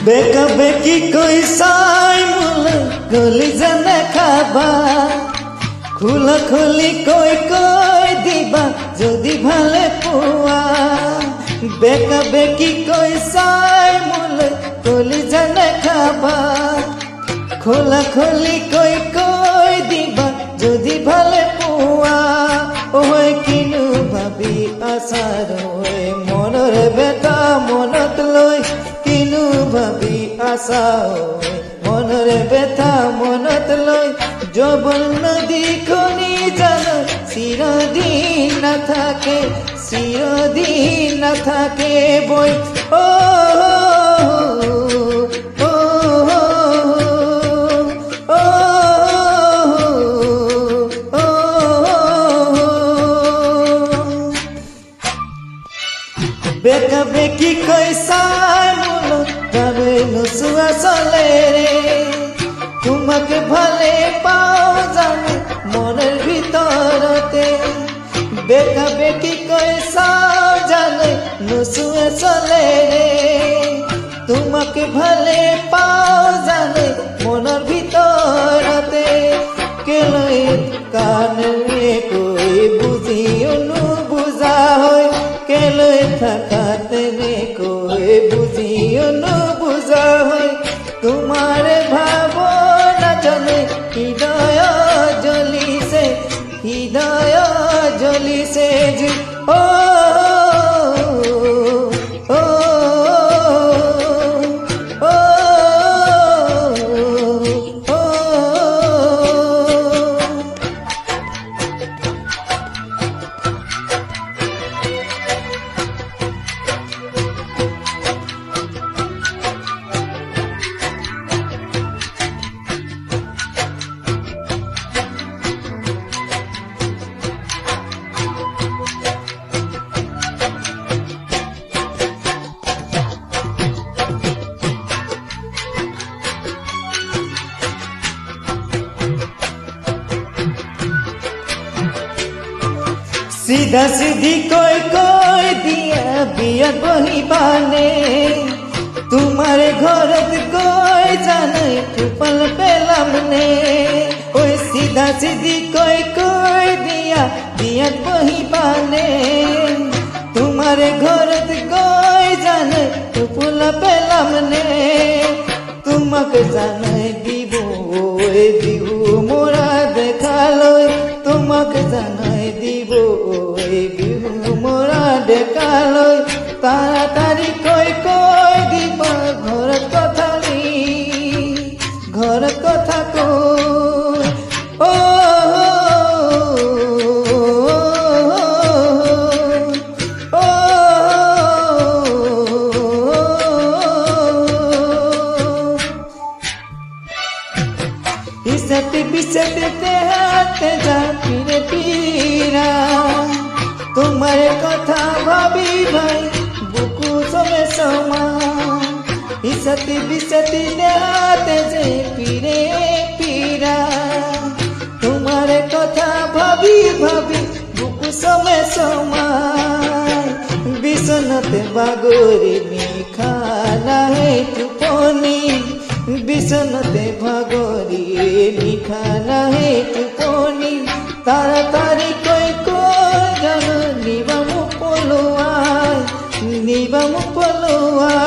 বেকা বেকি কই সাই মুল গলি জানে খাবা খুলা খুলি কই কই দিবা যদি ভালে পুয়া বেকা বেকি কই সাই মুল গলি জানে খাবা খোলা খুলি কই কই দিবা যদি ভালে পুয়া ওই কিনু ভাবি আসার ওই মনৰ বেটা মনত লৈ কিনু ভাবি আশা মনরে ব্যথা মনত লৈ যৌবন নদী খনি জানো চিরদিন না থাকে বই ও বেকা বেকি কইসাই মুলো তবে নুসুয়া চলে রে তোমাকে ভালে পাও জানে মনের ভিতরতে বেকা বেকি কইসাও জানে নুসুয়া চলে রে তোমাকে ভালে পাও জানে মনের ভিতরতে কেলই কানে কই বুঝিও নু বুঝা হয় কেলই থাকাতে নে কই বুঝিও নু বুঝা হয় তোমার ভাবনা জানে হৃদয় জ্বলিছে যে ও ও ও ও सीधा सीधी कोई कोई दिया बिया बही बाने तुम्हारे घर कोई जाने पल पेलम ने ओए सीधा सीधी कोई कोई दिया बिया बही बाने तुम्हारे घर कोई जाने पल पेलम ने तुमके जाने दिबो ओए दिबो मोरा देखा लय तुमके जाने दिबो বিহু মোরা ডেকালৈ তাড়াতাড়ি কই কই দিব ঘৰত কথা কই ও পিছতে হাতে যা ফিরে ফিরা তোমার কথা ভাবি ভাই বুকু সমে সমা ইসতি বিসতি দেহাতে যে ফিরে ফিরা তোমার কথা ভাবি ভাবি বুকু সমে সমা বিছনাতে বাগরি নিখানা হে টুপনি বিছনাতে ভাগরি নিখানা হে টুপনি তাড়াতাড়ি কই কই জানো নিবামু পলুয়াই